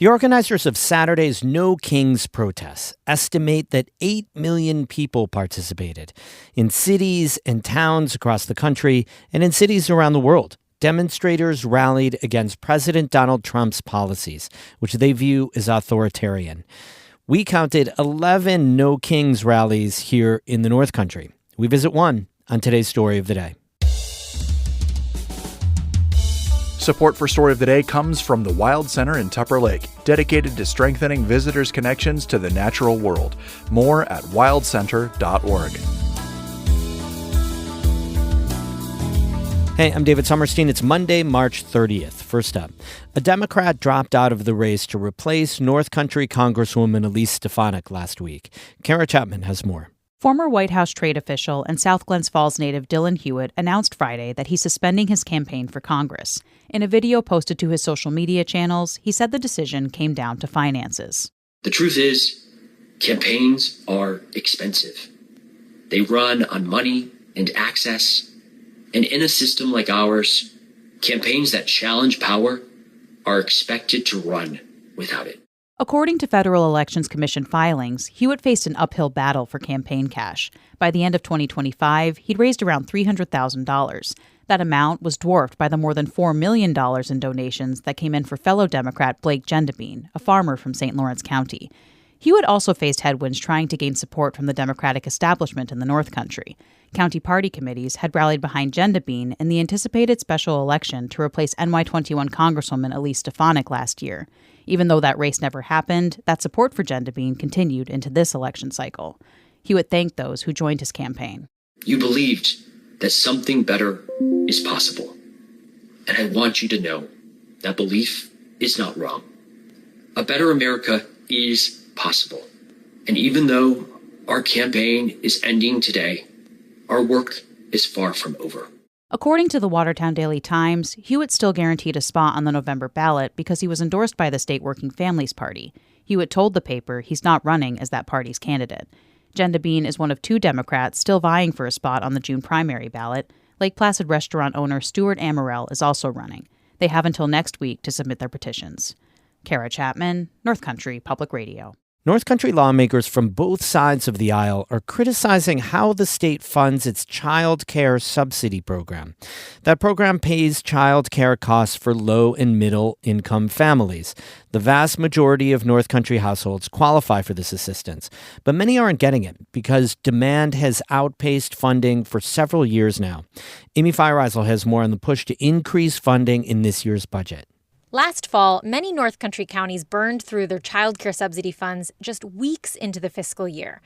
The organizers of Saturday's No Kings protests estimate that 8 million people participated in cities and towns across the country and in cities around the world. Demonstrators rallied against President Donald Trump's policies, which they view as authoritarian. We counted 11 No Kings rallies here in the North Country. We visit one on today's Story of the Day. Support for Story of the Day comes from the Wild Center in Tupper Lake, dedicated to strengthening visitors' connections to the natural world. More at wildcenter.org. Hey, I'm David Sommerstein. It's Monday, March 30th. First up, a Democrat dropped out of the race to replace North Country Congresswoman Elise Stefanik last week. Kara Chapman has more. Former White House trade official and South Glens Falls native Dylan Hewitt announced Friday that he's suspending his campaign for Congress. In a video posted to his social media channels, he said the decision came down to finances. The truth is, campaigns are expensive. They run on money and access. And in a system like ours, campaigns that challenge power are expected to run without it. According to Federal Elections Commission filings, Hewitt faced an uphill battle for campaign cash. By the end of 2025, he'd raised around $300,000. That amount was dwarfed by the more than $4 million in donations that came in for fellow Democrat Blake Gendebien, a farmer from St. Lawrence County. Hewitt also faced headwinds trying to gain support from the Democratic establishment in the North Country. County party committees had rallied behind Gendebien in the anticipated special election to replace NY21 Congresswoman Elise Stefanik last year. Even though that race never happened, that support for Gendebien continued into this election cycle. Hewitt thanked those who joined his campaign. You believed that something better is possible. And I want you to know that belief is not wrong. A better America is possible. And even though our campaign is ending today, our work is far from over. According to the Watertown Daily Times, Hewitt still guaranteed a spot on the November ballot because he was endorsed by the State Working Families Party. Hewitt told the paper he's not running as that party's candidate. Gendebien is one of two Democrats still vying for a spot on the June primary ballot. Lake Placid restaurant owner Stuart Amorell is also running. They have until next week to submit their petitions. Kara Chapman, North Country Public Radio. North Country lawmakers from both sides of the aisle are criticizing how the state funds its child care subsidy program. That program pays child care costs for low and middle income families. The vast majority of North Country households qualify for this assistance, but many aren't getting it because demand has outpaced funding for several years now. Amy Feiereisel has more on the push to increase funding in this year's budget. Last fall, many North Country counties burned through their child care subsidy funds just weeks into the fiscal year.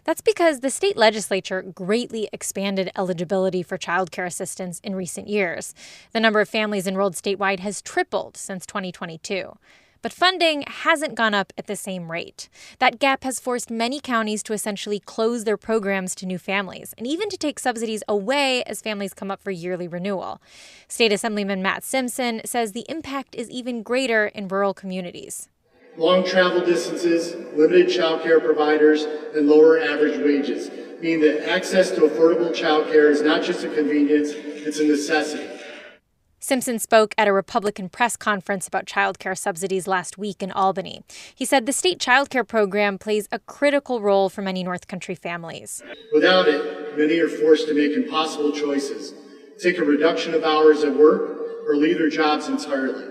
That's because the state legislature greatly expanded eligibility for child care assistance in recent years. The number of families enrolled statewide has tripled since 2022. But funding hasn't gone up at the same rate. That gap has forced many counties to essentially close their programs to new families, and even to take subsidies away as families come up for yearly renewal. State Assemblyman Matt Simpson says the impact is even greater in rural communities. Long travel distances, limited child care providers, and lower average wages mean that access to affordable child care is not just a convenience, it's a necessity. Simpson spoke at a Republican press conference about child care subsidies last week in Albany. He said the state child care program plays a critical role for many North Country families. Without it, many are forced to make impossible choices, take a reduction of hours at work, or leave their jobs entirely.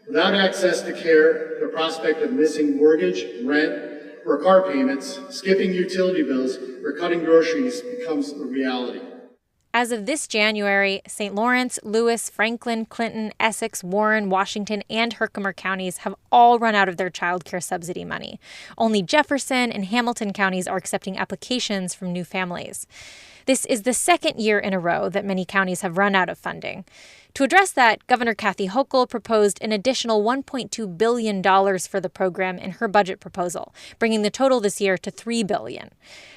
Without access to care, the prospect of missing mortgage, rent, or car payments, skipping utility bills, or cutting groceries becomes a reality. As of this January, St. Lawrence, Lewis, Franklin, Clinton, Essex, Warren, Washington, and Herkimer counties have all run out of their child care subsidy money. Only Jefferson and Hamilton counties are accepting applications from new families. This is the second year in a row that many counties have run out of funding. To address that, Governor Kathy Hochul proposed an additional $1.2 billion for the program in her budget proposal, bringing the total this year to $3 billion.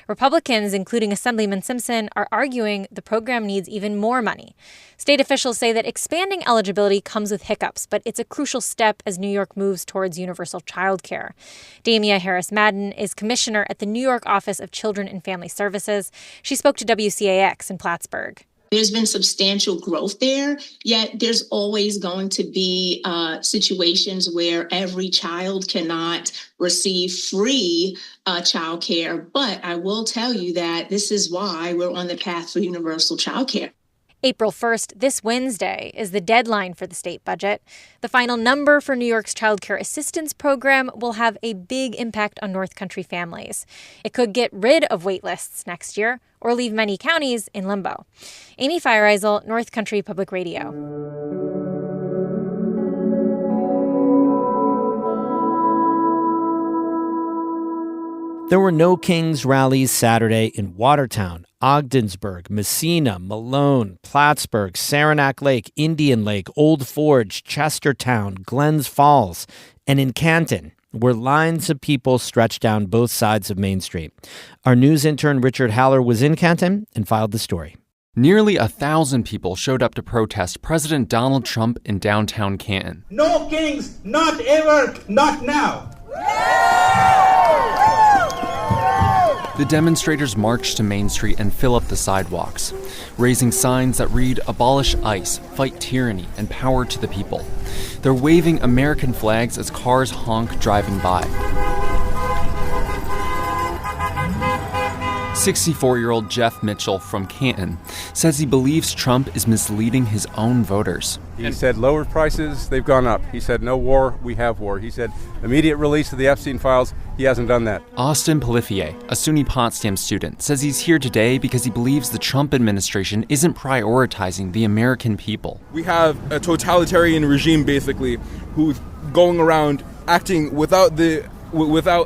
Republicans, including Assemblyman Simpson, are arguing the program needs even more money. State officials say that expanding eligibility comes with hiccups, but it's a crucial step as New York moves towards universal child care. Damia Harris-Madden is commissioner at the New York Office of Children and Family Services. She spoke to WCAX in Plattsburgh. There's been substantial growth there, yet there's always going to be situations where every child cannot receive free child care. But I will tell you that this is why we're on the path for universal child care. April 1st, this Wednesday, is the deadline for the state budget. The final number for New York's Child Care Assistance Program will have a big impact on North Country families. It could get rid of wait lists next year or leave many counties in limbo. Amy Feiereisel, North Country Public Radio. There were no Kings rallies Saturday in Watertown, Ogdensburg, Messina, Malone, Plattsburgh, Saranac Lake, Indian Lake, Old Forge, Chestertown, Glens Falls, and in Canton, where lines of people stretched down both sides of Main Street. Our news intern Richard Haller was in Canton and filed the story. Nearly 1,000 people showed up to protest President Donald Trump in downtown Canton. No Kings, not ever, not now. The demonstrators marched to Main Street and fill up the sidewalks, raising signs that read, "Abolish ICE, fight tyranny, and power to the people." They're waving American flags as cars honk driving by. 64-year-old Jeff Mitchell from Canton says he believes Trump is misleading his own voters. He said lower prices, they've gone up. He said no war, we have war. He said immediate release of the Epstein files, he hasn't done that. Austin Polifier, a SUNY Potsdam student, says he's here today because he believes the Trump administration isn't prioritizing the American people. We have a totalitarian regime, basically, who's going around acting without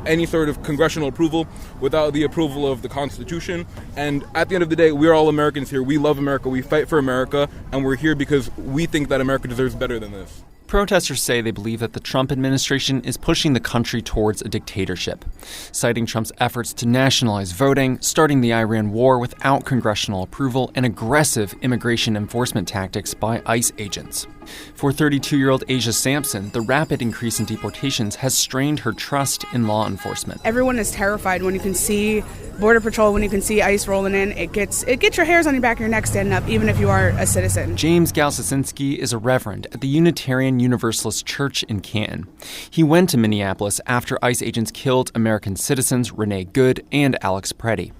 any sort of congressional approval, without the approval of the Constitution. And at the end of the day, we're all Americans here. We love America. We fight for America. And we're here because we think that America deserves better than this. Protesters say they believe that the Trump administration is pushing the country towards a dictatorship, citing Trump's efforts to nationalize voting, starting the Iran war without congressional approval, and aggressive immigration enforcement tactics by ICE agents. For 32-year-old Asia Sampson, the rapid increase in deportations has strained her trust in law enforcement. Everyone is terrified when you can see Border Patrol, when you can see ICE rolling in. It gets your hairs on your back of your neck standing up, even if you are a citizen. James Galsasinski is a reverend at the Unitarian Universalist Church in Canton. He went to Minneapolis after ICE agents killed American citizens Renee Good and Alex Preddy.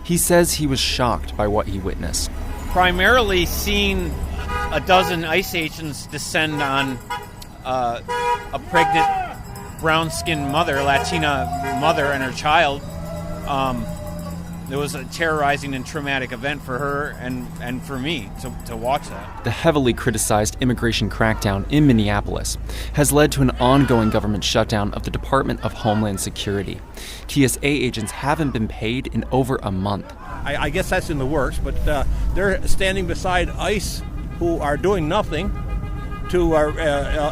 He says he was shocked by what he witnessed. Primarily seeing a dozen ICE agents descend on a pregnant, brown-skinned mother, Latina mother, and her child. It was a terrorizing and traumatic event for her and for me to watch that. The heavily criticized immigration crackdown in Minneapolis has led to an ongoing government shutdown of the Department of Homeland Security. TSA agents haven't been paid in over a month. I guess that's in the works, but they're standing beside ICE, who are doing nothing to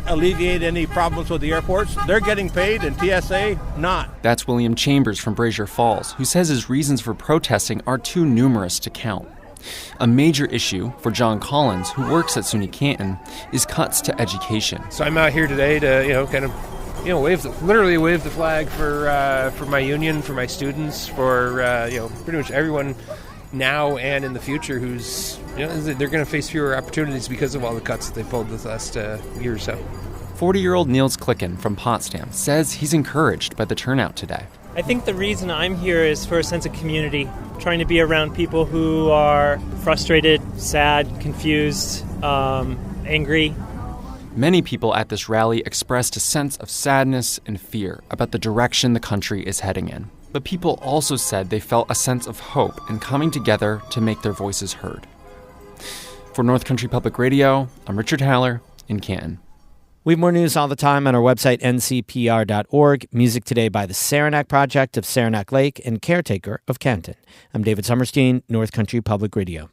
alleviate any problems with the airports. They're getting paid and TSA not. That's William Chambers from Brazier Falls, who says his reasons for protesting are too numerous to count. A major issue for John Collins, who works at SUNY Canton, is cuts to education. So I'm out here today to, literally wave the flag for my union, for my students, for pretty much everyone now and in the future who's, they're going to face fewer opportunities because of all the cuts that they pulled this last year or so. 40-year-old Niels Klicken from Potsdam says he's encouraged by the turnout today. I think the reason I'm here is for a sense of community, trying to be around people who are frustrated, sad, confused, angry. Many people at this rally expressed a sense of sadness and fear about the direction the country is heading in. But people also said they felt a sense of hope in coming together to make their voices heard. For North Country Public Radio, I'm Richard Haller in Canton. We have more news all the time on our website, ncpr.org. Music today by the Saranac Project of Saranac Lake and Caretaker of Canton. I'm David Summerstein, North Country Public Radio.